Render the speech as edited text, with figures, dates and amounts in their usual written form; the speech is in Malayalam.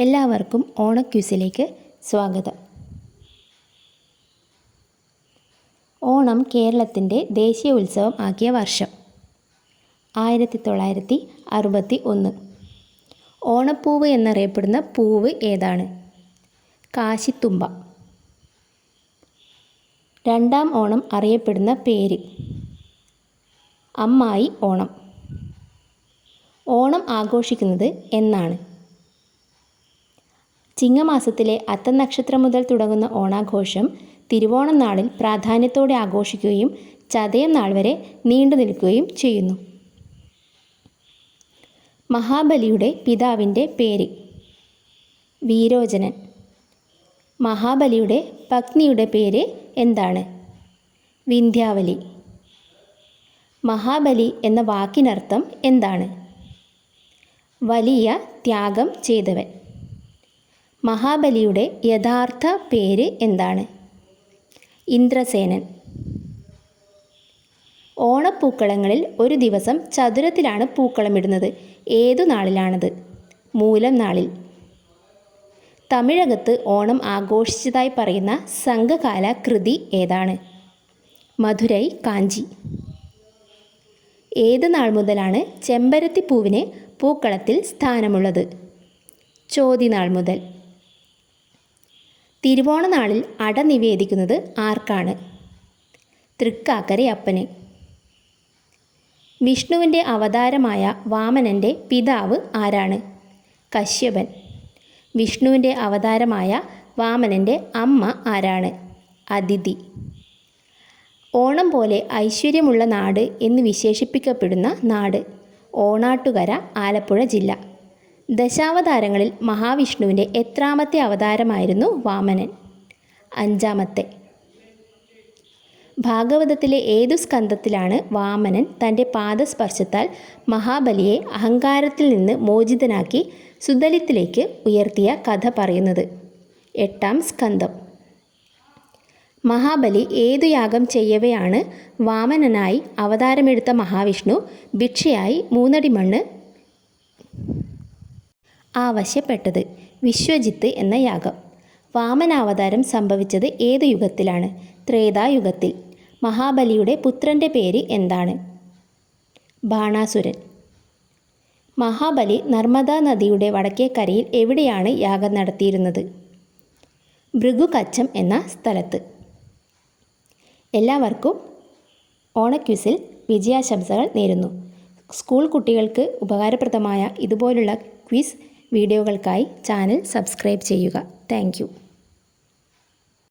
എല്ലാവർക്കും ഓണക്യൂസിലേക്ക് സ്വാഗതം. ഓണം കേരളത്തിൻ്റെ ദേശീയ ഉത്സവം ആക്കിയ വർഷം 1961. ഓണപ്പൂവ് എന്നറിയപ്പെടുന്ന പൂവ് ഏതാണ്? കാശിത്തുമ്പ. രണ്ടാം ഓണം അറിയപ്പെടുന്ന പേര്? അമ്മായി ഓണം. ഓണം ആഘോഷിക്കുന്നത് എന്നാണ്? ചിങ്ങമാസത്തിലെ അത്തം നക്ഷത്രം മുതൽ തുടങ്ങുന്ന ഓണാഘോഷം തിരുവോണം നാളിൽ പ്രാധാന്യത്തോടെ ആഘോഷിക്കുകയും ചതയം നാൾ വരെ നീണ്ടു നിൽക്കുകയും ചെയ്യുന്നു. മഹാബലിയുടെ പിതാവിൻ്റെ പേര്? വീരോചനൻ. മഹാബലിയുടെ പത്നിയുടെ പേര് എന്താണ്? വിന്ധ്യാവലി. മഹാബലി എന്ന വാക്കിനർത്ഥം എന്താണ്? വലിയ ത്യാഗം ചെയ്തവൻ. മഹാബലിയുടെ യഥാർത്ഥ പേര് എന്താണ്? ഇന്ദ്രസേനൻ. ഓണപ്പൂക്കളങ്ങളിൽ ഒരു ദിവസം ചതുരത്തിലാണ് പൂക്കളമിടുന്നത്. ഏതു നാളിലാണത്? മൂലം നാളിൽ. തമിഴകത്ത് ഓണം ആഘോഷിച്ചതായി പറയുന്ന സംഘകാല കൃതി ഏതാണ്? മധുരൈ കാഞ്ചി. ഏത് നാൾ മുതലാണ് ചെമ്പരത്തിപ്പൂവിന് പൂക്കളത്തിൽ സ്ഥാനമുള്ളത്? ചോതിനാൾ മുതൽ. തിരുവോണനാളിൽ അട നിവേദിക്കുന്നത് ആർക്കാണ്? തൃക്കാക്കരയപ്പന്. വിഷ്ണുവിൻ്റെ അവതാരമായ വാമനൻ്റെ പിതാവ് ആരാണ്? കശ്യപൻ. വിഷ്ണുവിൻ്റെ അവതാരമായ വാമനൻ്റെ അമ്മ ആരാണ്? അദിതി. ഓണം പോലെ ഐശ്വര്യമുള്ള നാട് എന്ന് വിശേഷിപ്പിക്കപ്പെടുന്ന നാട്? ഓണാട്ടുകര, ആലപ്പുഴ ജില്ല. ദശാവതാരങ്ങളിൽ മഹാവിഷ്ണുവിൻ്റെ എത്രാമത്തെ അവതാരമായിരുന്നു വാമനൻ? 5ാമത്തെ. ഭാഗവതത്തിലെ ഏതു സ്കന്ധത്തിലാണ് വാമനൻ തൻ്റെ പാദസ്പർശത്താൽ മഹാബലിയെ അഹങ്കാരത്തിൽ നിന്ന് മോചിതനാക്കി സുതലത്തിലേക്ക് ഉയർത്തിയ കഥ പറയുന്നത്? 8ാം സ്കന്ധം. മഹാബലി ഏതു യാഗം ചെയ്യവെയാണ് വാമനനായി അവതാരമെടുത്ത മഹാവിഷ്ണു ഭിക്ഷയായി 3 അടി മണ്ണ് ആവശ്യപ്പെട്ടത്? വിശ്വജിത്ത് എന്ന യാഗം. വാമനാവതാരം സംഭവിച്ചത് ഏതു യുഗത്തിലാണ്? ത്രേതായുഗത്തിൽ. മഹാബലിയുടെ പുത്രൻ്റെ പേര് എന്താണ്? ബാണാസുരൻ. മഹാബലി നർമ്മദാ നദിയുടെ വടക്കേക്കരയിൽ എവിടെയാണ് യാഗം നടത്തിയിരുന്നത്? ഭൃഗുകച്ചം എന്ന സ്ഥലത്ത്. എല്ലാവർക്കും ഓണക്വിസിൽ വിജയാശംസകൾ നേരുന്നു. സ്കൂൾ കുട്ടികൾക്ക് ഉപകാരപ്രദമായ ഇതുപോലുള്ള ക്വിസ് വീഡിയോകൾക്കായി ചാനൽ സബ്സ്ക്രൈബ് ചെയ്യുക. Thank you.